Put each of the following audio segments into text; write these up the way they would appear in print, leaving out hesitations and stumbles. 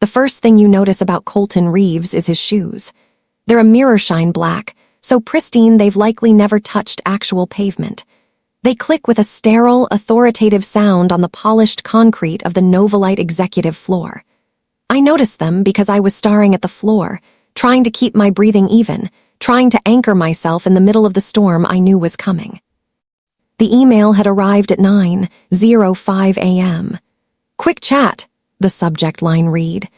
The first thing you notice about Colton Reeves is his shoes. They're a mirror-shine black, so pristine they've likely never touched actual pavement. They click with a sterile, authoritative sound on the polished concrete of the Novalite executive floor. I noticed them because I was staring at the floor, trying to keep my breathing even, trying to anchor myself in the middle of the storm I knew was coming. The email had arrived at 9:05 a.m. "Quick chat," the subject line read.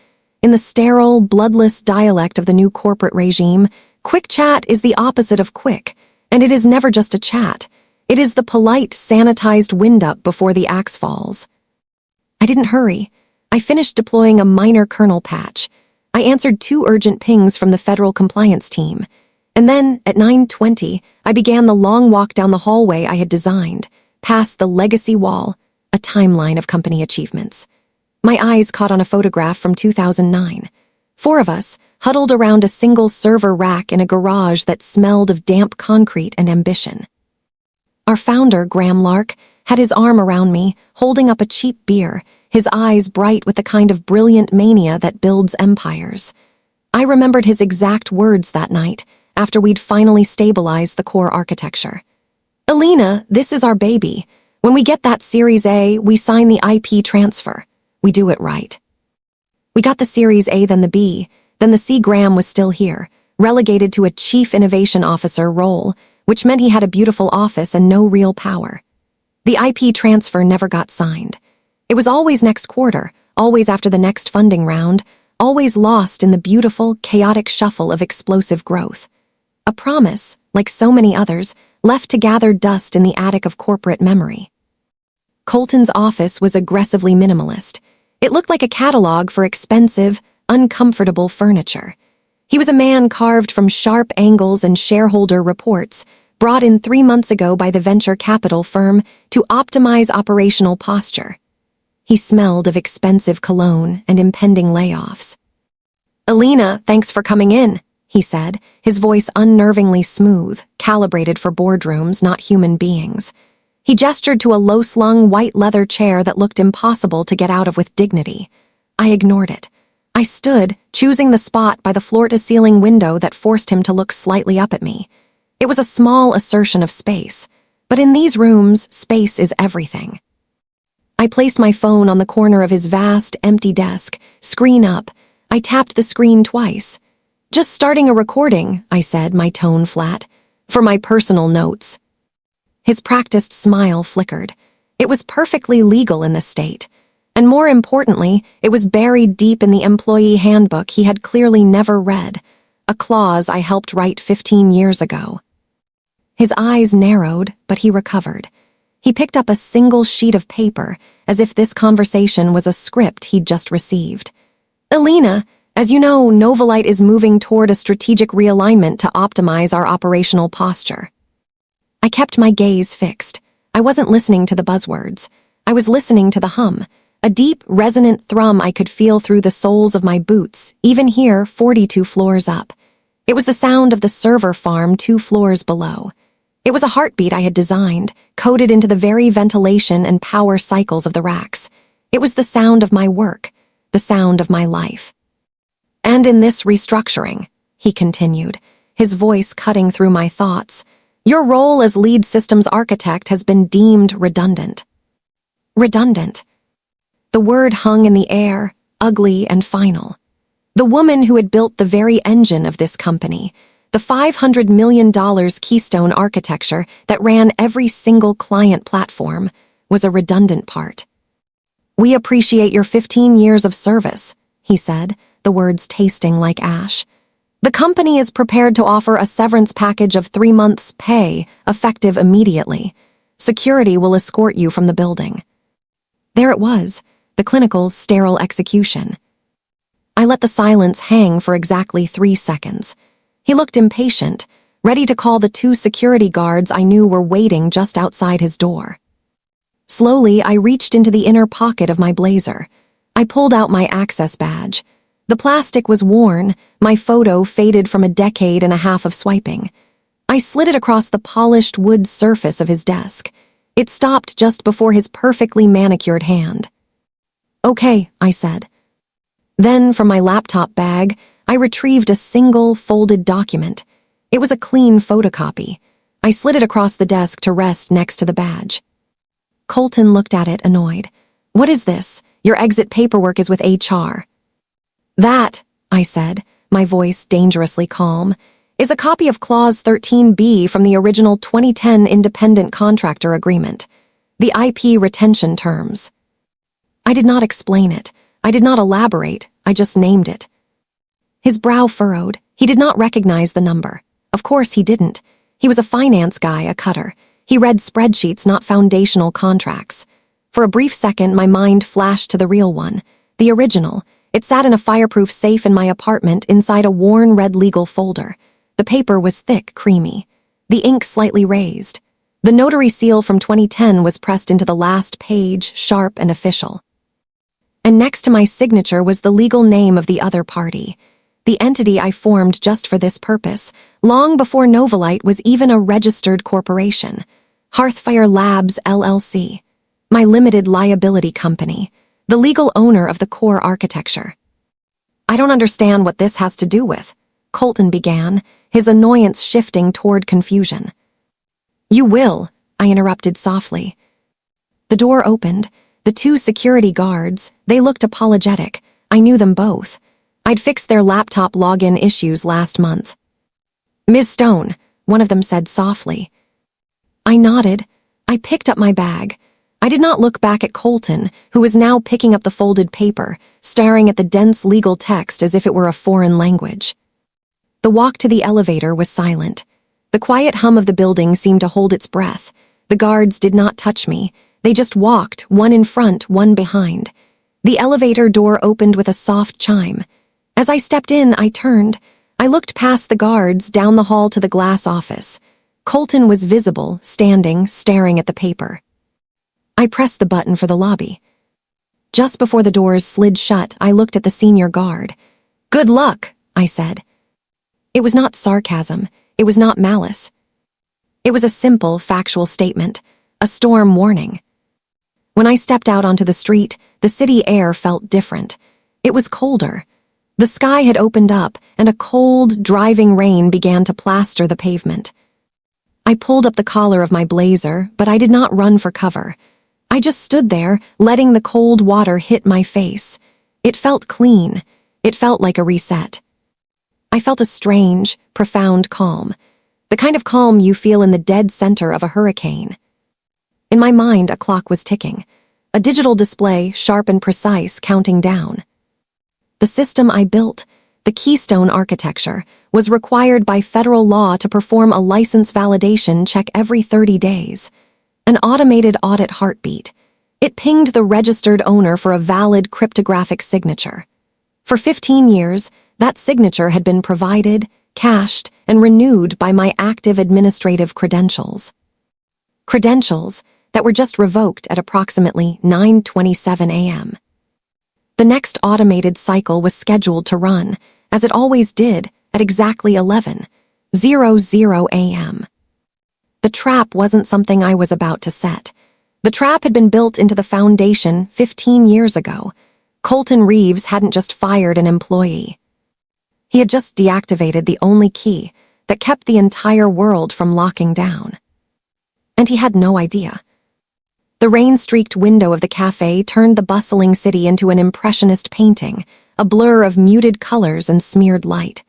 In the sterile, bloodless dialect of the new corporate regime, quick chat is the opposite of quick, and it is never just a chat. It is the polite, sanitized wind-up before the axe falls. I didn't hurry. I finished deploying a minor kernel patch. I answered 2 urgent pings from the federal compliance team. And then, at 9:20, I began the long walk down the hallway I had designed, past the legacy wall, a timeline of company achievements. My eyes caught on a photograph from 2009. 4 of us, huddled around a single server rack in a garage that smelled of damp concrete and ambition. Our founder, Graham Lark, had his arm around me, holding up a cheap beer, his eyes bright with the kind of brilliant mania that builds empires. I remembered his exact words that night, after we'd finally stabilized the core architecture. "Alina, this is our baby. When we get that Series A, we sign the IP transfer. We do it right." We got the Series A, then the B, then the C. Graham was still here, relegated to a Chief Innovation Officer role, which meant he had a beautiful office and no real power. The IP transfer never got signed. It was always next quarter, always after the next funding round, always lost in the beautiful, chaotic shuffle of explosive growth. A promise, like so many others, left to gather dust in the attic of corporate memory. Colton's office was aggressively minimalist. It looked like a catalog for expensive, uncomfortable furniture. He was a man carved from sharp angles and shareholder reports, brought in 3 months ago by the venture capital firm to optimize operational posture. He smelled of expensive cologne and impending layoffs. "Alina, thanks for coming in," he said, his voice unnervingly smooth, calibrated for boardrooms, not human beings. He gestured to a low-slung white leather chair that looked impossible to get out of with dignity. I ignored it. I stood, choosing the spot by the floor-to-ceiling window that forced him to look slightly up at me. It was a small assertion of space, but in these rooms, space is everything. I placed my phone on the corner of his vast, empty desk, screen up. I tapped the screen twice. "Just starting a recording," I said, my tone flat, "for my personal notes." His practiced smile flickered. It was perfectly legal in the state. And more importantly, it was buried deep in the employee handbook he had clearly never read, a clause I helped write 15 years ago. His eyes narrowed, but he recovered. He picked up a single sheet of paper, as if this conversation was a script he'd just received. "Alina, as you know, Novalite is moving toward a strategic realignment to optimize our operational posture." I kept my gaze fixed. I wasn't listening to the buzzwords. I was listening to the hum, a deep, resonant thrum I could feel through the soles of my boots, even here, 42 floors up. It was the sound of the server farm 2 floors below. It was a heartbeat I had designed, coded into the very ventilation and power cycles of the racks. It was the sound of my work, the sound of my life. "And in this restructuring," he continued, his voice cutting through my thoughts, "your role as lead systems architect has been deemed redundant." Redundant. The word hung in the air, ugly and final. The woman who had built the very engine of this company, the $500 million keystone architecture that ran every single client platform, was a redundant part. "We appreciate your 15 years of service," he said, the words tasting like ash. "The company is prepared to offer a severance package of 3 months' pay, effective immediately. Security will escort you from the building." There it was, the clinical, sterile execution. I let the silence hang for exactly 3 seconds. He looked impatient, ready to call the 2 security guards I knew were waiting just outside his door. Slowly, I reached into the inner pocket of my blazer. I pulled out my access badge. The plastic was worn, my photo faded from a decade and a half of swiping. I slid it across the polished wood surface of his desk. It stopped just before his perfectly manicured hand. "Okay," I said. Then, from my laptop bag, I retrieved a single, folded document. It was a clean photocopy. I slid it across the desk to rest next to the badge. Colton looked at it, annoyed. "What is this? Your exit paperwork is with HR." "That," I said, my voice dangerously calm, "is a copy of Clause 13B from the original 2010 Independent Contractor Agreement, the IP retention terms." I did not explain it. I did not elaborate. I just named it. His brow furrowed. He did not recognize the number. Of course he didn't. He was a finance guy, a cutter. He read spreadsheets, not foundational contracts. For a brief second, my mind flashed to the real one, the original. It sat in a fireproof safe in my apartment inside a worn red legal folder. The paper was thick, creamy. The ink slightly raised. The notary seal from 2010 was pressed into the last page, sharp and official. And next to my signature was the legal name of the other party, the entity I formed just for this purpose, long before Novalite was even a registered corporation. Hearthfire Labs, LLC. My limited liability company, the legal owner of the core architecture. "I don't understand what this has to do with," Colton began, his annoyance shifting toward confusion. "You will," I interrupted softly. The door opened. The two security guards, they looked apologetic. I knew them both. I'd fixed their laptop login issues last month. "Ms. Stone," one of them said softly. I nodded. I picked up my bag. I did not look back at Colton, who was now picking up the folded paper, staring at the dense legal text as if it were a foreign language. The walk to the elevator was silent. The quiet hum of the building seemed to hold its breath. The guards did not touch me. They just walked, one in front, one behind. The elevator door opened with a soft chime. As I stepped in, I turned. I looked past the guards, down the hall to the glass office. Colton was visible, standing, staring at the paper. I pressed the button for the lobby. Just before the doors slid shut, I looked at the senior guard. "Good luck," I said. It was not sarcasm. It was not malice. It was a simple, factual statement, a storm warning. When I stepped out onto the street, the city air felt different. It was colder. The sky had opened up, and a cold, driving rain began to plaster the pavement. I pulled up the collar of my blazer, but I did not run for cover. I just stood there, letting the cold water hit my face. It felt clean. It felt like a reset. I felt a strange, profound calm, the kind of calm you feel in the dead center of a hurricane. In my mind, a clock was ticking, a digital display, sharp and precise, counting down. The system I built, the Keystone architecture, was required by federal law to perform a license validation check every 30 days. An automated audit heartbeat. It pinged the registered owner for a valid cryptographic signature. For 15 years, that signature had been provided, cached, and renewed by my active administrative credentials. Credentials that were just revoked at approximately 9:27 a.m. The next automated cycle was scheduled to run, as it always did, at exactly 11:00 a.m. The trap wasn't something I was about to set. The trap had been built into the foundation 15 years ago. Colton Reeves hadn't just fired an employee. He had just deactivated the only key that kept the entire world from locking down. And he had no idea. The rain-streaked window of the cafe turned the bustling city into an impressionist painting, a blur of muted colors and smeared light.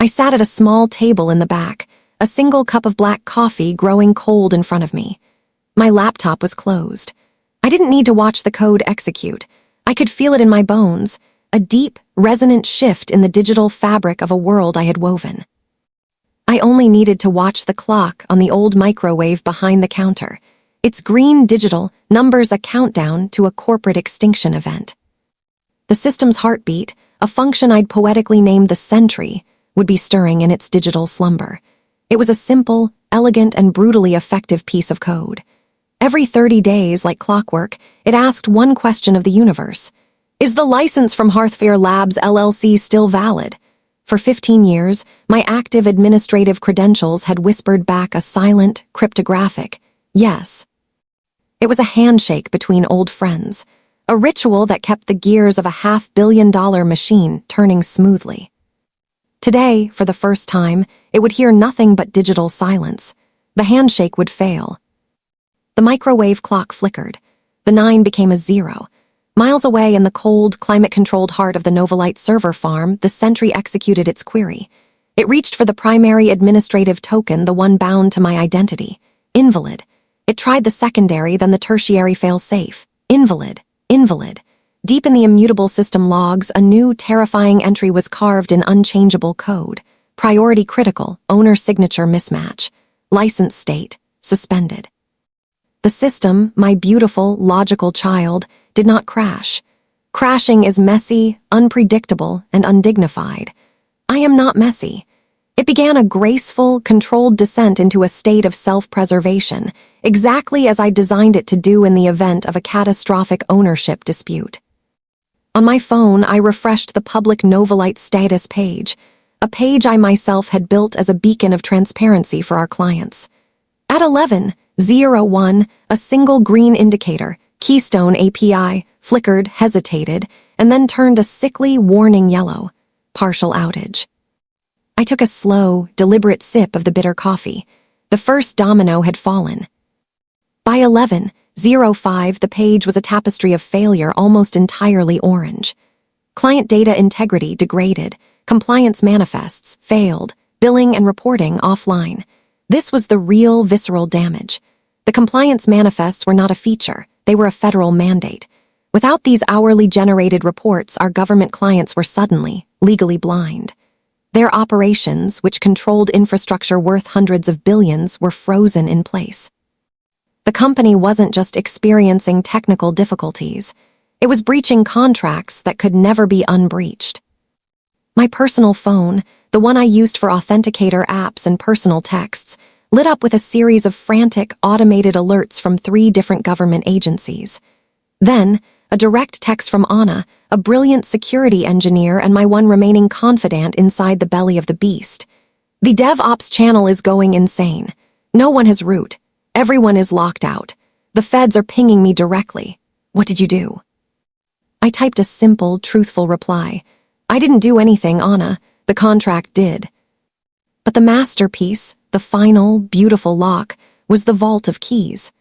I sat at a small table in the back, a single cup of black coffee growing cold in front of me. My laptop was closed. I didn't need to watch the code execute. I could feel it in my bones, a deep, resonant shift in the digital fabric of a world I had woven. I only needed to watch the clock on the old microwave behind the counter. Its green digital numbers a countdown to a corporate extinction event. The system's heartbeat, a function I'd poetically named the sentry, would be stirring in its digital slumber. It was a simple, elegant, and brutally effective piece of code. Every 30 days, like clockwork, it asked one question of the universe. Is the license from Hearthfire Labs LLC still valid? For 15 years, my active administrative credentials had whispered back a silent, cryptographic yes. It was a handshake between old friends, a ritual that kept the gears of a $500 million machine turning smoothly. Today, for the first time, it would hear nothing but digital silence. The handshake would fail. The microwave clock flickered. The 9 became a 0. Miles away in the cold, climate-controlled heart of the Novalite server farm, the sentry executed its query. It reached for the primary administrative token, the one bound to my identity. Invalid. It tried the secondary, then the tertiary fail-safe. Invalid. Invalid. Deep in the immutable system logs, a new, terrifying entry was carved in unchangeable code. Priority critical, owner signature mismatch. License state, suspended. The system, my beautiful, logical child, did not crash. Crashing is messy, unpredictable, and undignified. I am not messy. It began a graceful, controlled descent into a state of self-preservation, exactly as I designed it to do in the event of a catastrophic ownership dispute. On my phone, I refreshed the public Novalite status page, a page I myself had built as a beacon of transparency for our clients. At 11:01, a single green indicator, Keystone API, flickered, hesitated, and then turned a sickly, warning yellow. Partial outage. I took a slow, deliberate sip of the bitter coffee. The first domino had fallen. By 11:05, the page was a tapestry of failure, almost entirely orange. Client data integrity degraded, compliance manifests failed, billing and reporting offline. This was the real visceral damage. The compliance manifests were not a feature, they were a federal mandate. Without these hourly generated reports, our government clients were suddenly, legally blind. Their operations, which controlled infrastructure worth hundreds of billions, were frozen in place. The company wasn't just experiencing technical difficulties. It was breaching contracts that could never be unbreached. My personal phone, the one I used for authenticator apps and personal texts, lit up with a series of frantic, automated alerts from 3 different government agencies. Then, a direct text from Anna, a brilliant security engineer and my one remaining confidant inside the belly of the beast. The DevOps channel is going insane. No one has root. Everyone is locked out. The feds are pinging me directly. What did you do? I typed a simple, truthful reply. I didn't do anything, Anna. The contract did. But the masterpiece, the final, beautiful lock, was the vault of keys.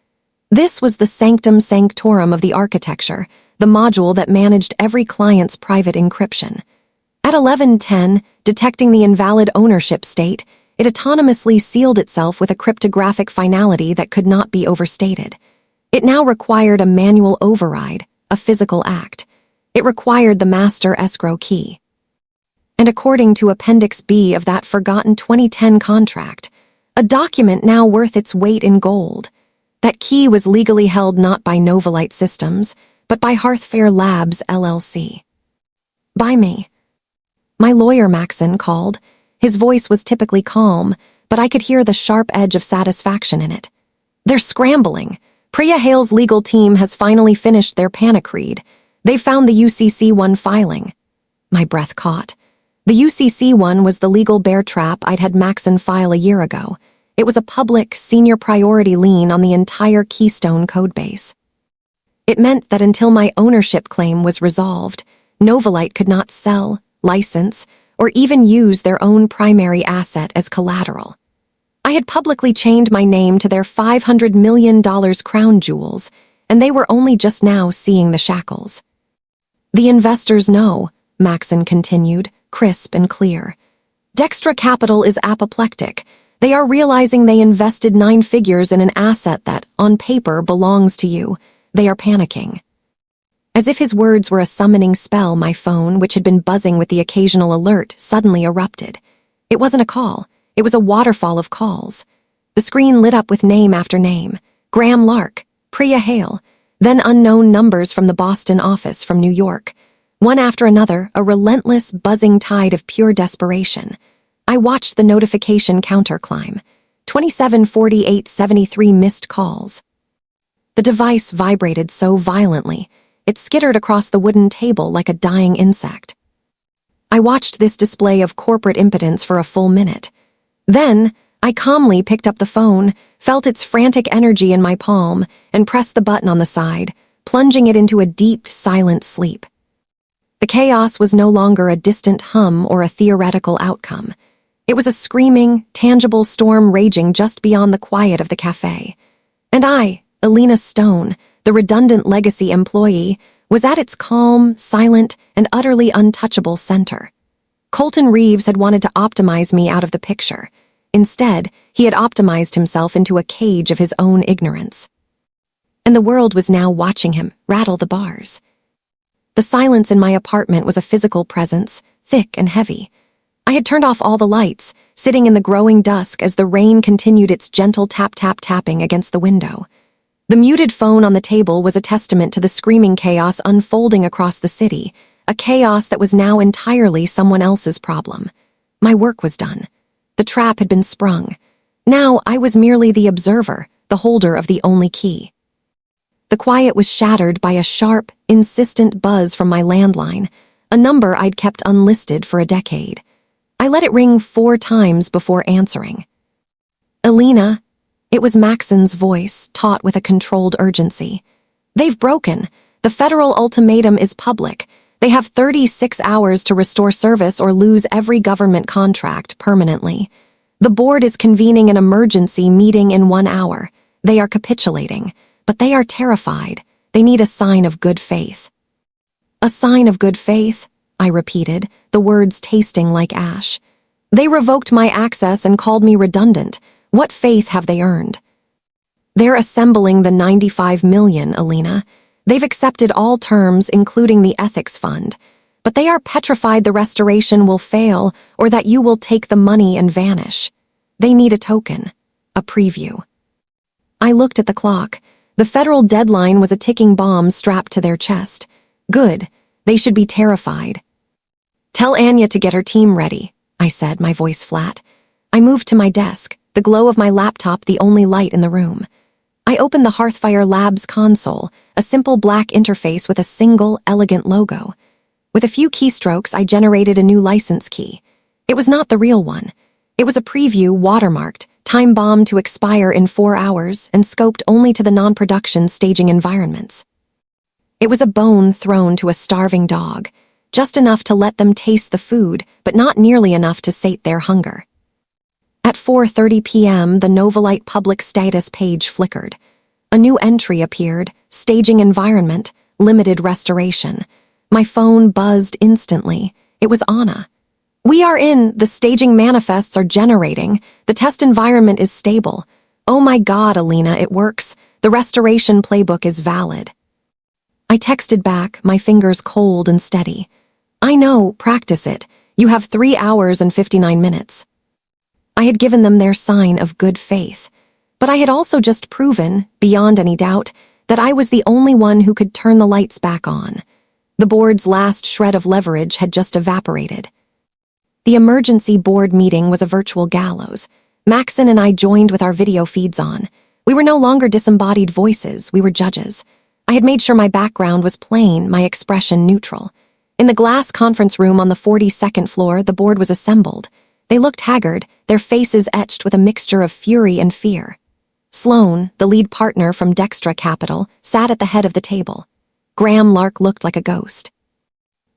This was the sanctum sanctorum of the architecture, the module that managed every client's private encryption. At 11:10, detecting the invalid ownership state, it autonomously sealed itself with a cryptographic finality that could not be overstated. It now required a manual override, a physical act. It required the master escrow key. And according to Appendix B of that forgotten 2010 contract, a document now worth its weight in gold, that key was legally held not by Novalite Systems, but by Hearthfare Labs, LLC. By me. My lawyer, Maxon, called. His voice was typically calm, but I could hear the sharp edge of satisfaction in it. They're scrambling. Priya Hale's legal team has finally finished their panic read. They found the UCC-1 filing. My breath caught. The UCC-1 was the legal bear trap I'd had Maxon file a year ago. It was a public, senior priority lien on the entire Keystone codebase. It meant that until my ownership claim was resolved, Novalite could not sell, license, or even use their own primary asset as collateral. I had publicly chained my name to their $500 million crown jewels, and they were only just now seeing the shackles. The investors know, Maxon continued, crisp and clear. Dextra Capital is apoplectic. They are realizing they invested 9 figures in an asset that, on paper, belongs to you. They are panicking. As if his words were a summoning spell, my phone, which had been buzzing with the occasional alert, suddenly erupted. It wasn't a call. It was a waterfall of calls. The screen lit up with name after name. Graham Lark, Priya Hale, then unknown numbers from the Boston office, from New York. One after another, a relentless, buzzing tide of pure desperation. I watched the notification counter climb. 27, 48, 73 missed calls. The device vibrated so violently, it skittered across the wooden table like a dying insect. I watched this display of corporate impotence for a full minute. Then, I calmly picked up the phone, felt its frantic energy in my palm, and pressed the button on the side, plunging it into a deep, silent sleep. The chaos was no longer a distant hum or a theoretical outcome. It was a screaming, tangible storm raging just beyond the quiet of the cafe. And I, Alina Stone, the redundant legacy employee, was at its calm, silent, and utterly untouchable center. Colton Reeves had wanted to optimize me out of the picture. Instead, he had optimized himself into a cage of his own ignorance. And the world was now watching him rattle the bars. The silence in my apartment was a physical presence, thick and heavy. I had turned off all the lights, sitting in the growing dusk as the rain continued its gentle tap-tap-tapping against the window. The muted phone on the table was a testament to the screaming chaos unfolding across the city, a chaos that was now entirely someone else's problem. My work was done. The trap had been sprung. Now I was merely the observer, the holder of the only key. The quiet was shattered by a sharp, insistent buzz from my landline, a number I'd kept unlisted for a decade. I let it ring 4 times before answering. "Alina," it was Maxon's voice, taut with a controlled urgency. "They've broken. The federal ultimatum is public. They have 36 hours to restore service or lose every government contract permanently. The board is convening an emergency meeting in 1 hour. They are capitulating, but they are terrified. They need a sign of good faith." "A sign of good faith?" I repeated, the words tasting like ash. "They revoked my access and called me redundant. What faith have they earned?" "They're assembling the 95 million, Alina. They've accepted all terms, including the ethics fund. But they are petrified the restoration will fail or that you will take the money and vanish. They need a token, a preview." I looked at the clock. The federal deadline was a ticking bomb strapped to their chest. Good. They should be terrified. "Tell Anya to get her team ready," I said, my voice flat. I moved to my desk, the glow of my laptop the only light in the room. I opened the Hearthfire Labs console, a simple black interface with a single, elegant logo. With a few keystrokes, I generated a new license key. It was not the real one. It was a preview watermarked, time-bombed to expire in 4 hours, and scoped only to the non-production staging environments. It was a bone thrown to a starving dog, just enough to let them taste the food, but not nearly enough to sate their hunger. At 4:30 p.m., the Novalite public status page flickered. A new entry appeared, staging environment, limited restoration. My phone buzzed instantly. It was Anna. "We are in, the staging manifests are generating, the test environment is stable. Oh my God, Alina, it works. The restoration playbook is valid." I texted back, my fingers cold and steady. "I know, practice it. You have 3 hours and 59 minutes. I had given them their sign of good faith, but I had also just proven, beyond any doubt, that I was the only one who could turn the lights back on. The board's last shred of leverage had just evaporated. The emergency board meeting was a virtual gallows. Maxon and I joined with our video feeds on. We were no longer disembodied voices, we were judges. I had made sure my background was plain, my expression neutral. In the glass conference room on the 42nd floor, the board was assembled. They looked haggard, their faces etched with a mixture of fury and fear. Sloan, the lead partner from Dextra Capital, sat at the head of the table. Graham Lark looked like a ghost.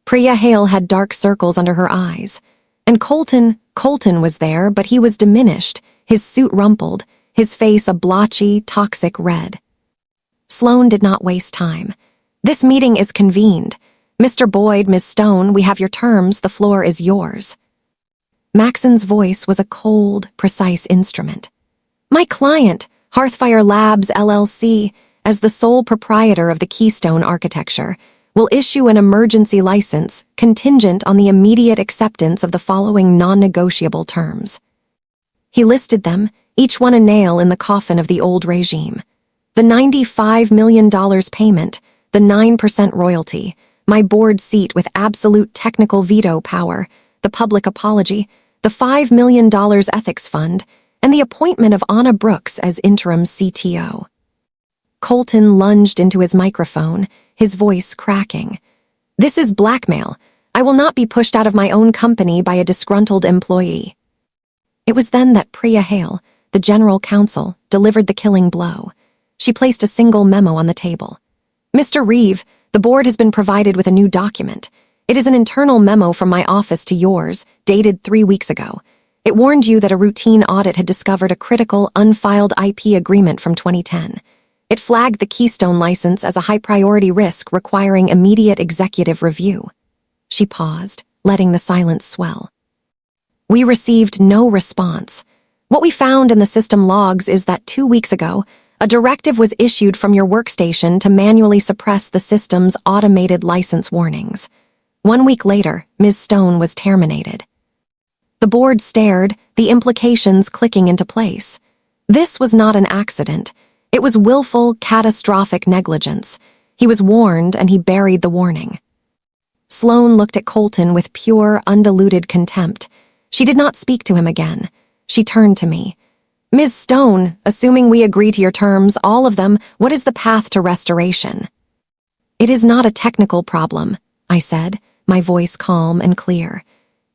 Priya Hale had dark circles under her eyes. And Colton was there, but he was diminished, his suit rumpled, his face a blotchy, toxic red. Sloan did not waste time. "This meeting is convened. Mr. Boyd, Ms. Stone, we have your terms, the floor is yours." Maxon's voice was a cold, precise instrument. "My client, Hearthfire Labs, LLC, as the sole proprietor of the Keystone architecture, will issue an emergency license contingent on the immediate acceptance of the following non-negotiable terms." He listed them, each one a nail in the coffin of the old regime. The $95 million payment, the 9% royalty, my board seat with absolute technical veto power, the public apology, the $5 million ethics fund, and the appointment of Anna Brooks as interim CTO. Colton lunged into his microphone, his voice cracking. "This is blackmail. I will not be pushed out of my own company by a disgruntled employee." It was then that Priya Hale, the general counsel, delivered the killing blow. She placed a single memo on the table. Mr. Reeve, the board has been provided with a new document. It is an internal memo from my office to yours, dated 3 weeks ago. It warned you that a routine audit had discovered a critical, unfiled IP agreement from 2010. It flagged the Keystone license as a high-priority risk requiring immediate executive review. She paused, letting the silence swell. We received no response. What we found in the system logs is that 2 weeks ago, a directive was issued from your workstation to manually suppress the system's automated license warnings. 1 week later, Ms. Stone was terminated. The board stared, the implications clicking into place. This was not an accident. It was willful, catastrophic negligence. He was warned, and he buried the warning. Sloan looked at Colton with pure, undiluted contempt. She did not speak to him again. She turned to me. Ms. Stone, assuming we agree to your terms, all of them, what is the path to restoration? It is not a technical problem, I said, my voice calm and clear.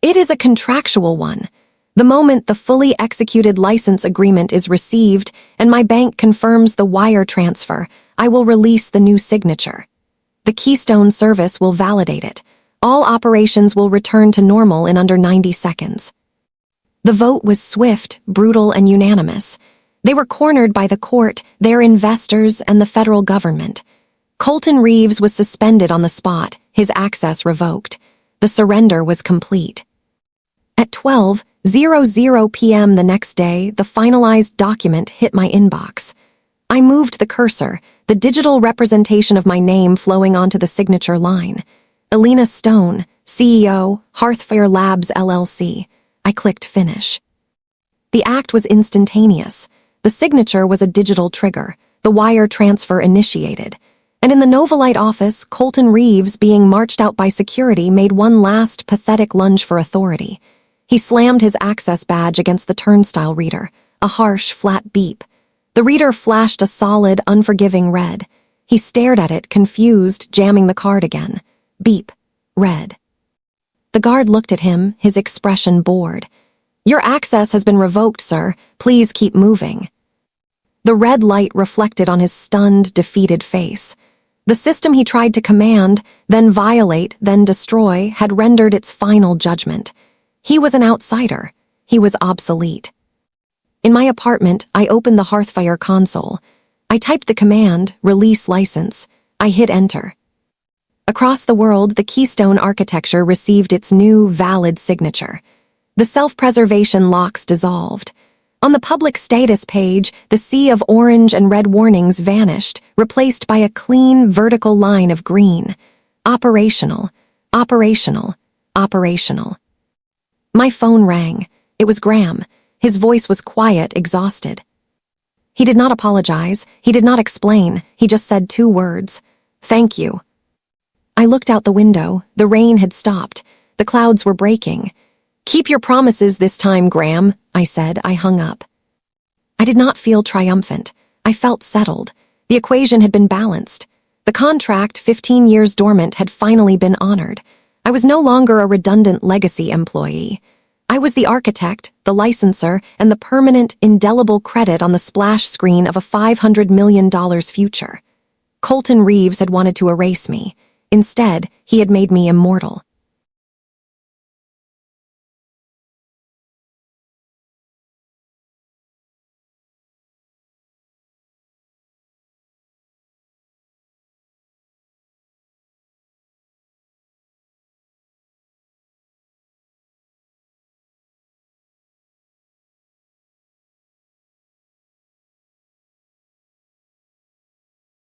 It is a contractual one. The moment the fully executed license agreement is received and my bank confirms the wire transfer, I will release the new signature. The Keystone service will validate it. All operations will return to normal in under 90 seconds. The vote was swift, brutal, and unanimous. They were cornered by the court, their investors, and the federal government. Colton Reeves was suspended on the spot, his access revoked. The surrender was complete. At 12:00 p.m. the next day, the finalized document hit my inbox. I moved the cursor, the digital representation of my name flowing onto the signature line. Elena Stone, CEO, Hearthfire Labs LLC. I clicked finish. The act was instantaneous. The signature was a digital trigger, the wire transfer initiated. And in the Novalite office, Colton Reeves, being marched out by security, made one last pathetic lunge for authority. He slammed his access badge against the turnstile reader, a harsh, flat beep. The reader flashed a solid, unforgiving red. He stared at it, confused, jamming the card again. Beep. Red. The guard looked at him, his expression bored. Your access has been revoked, sir. Please keep moving. The red light reflected on his stunned, defeated face. The system he tried to command, then violate, then destroy, had rendered its final judgment. He was an outsider. He was obsolete. In my apartment, I opened the Hearthfire console. I typed the command, release license. I hit enter. Across the world, the Keystone architecture received its new, valid signature. The self-preservation locks dissolved. On the public status page, the sea of orange and red warnings vanished, replaced by a clean, vertical line of green. Operational, operational, operational. My phone rang. It was Graham. His voice was quiet, exhausted. He did not apologize. He did not explain. He just said 2 words. Thank you. I looked out the window. The rain had stopped. The clouds were breaking. Keep your promises this time, Graham, I said. I hung up. I did not feel triumphant. I felt settled. The equation had been balanced. The contract, 15 years dormant, had finally been honored. I was no longer a redundant legacy employee. I was the architect, the licensor, and the permanent, indelible credit on the splash screen of a $500 million future. Colton Reeves had wanted to erase me. Instead, he had made me immortal.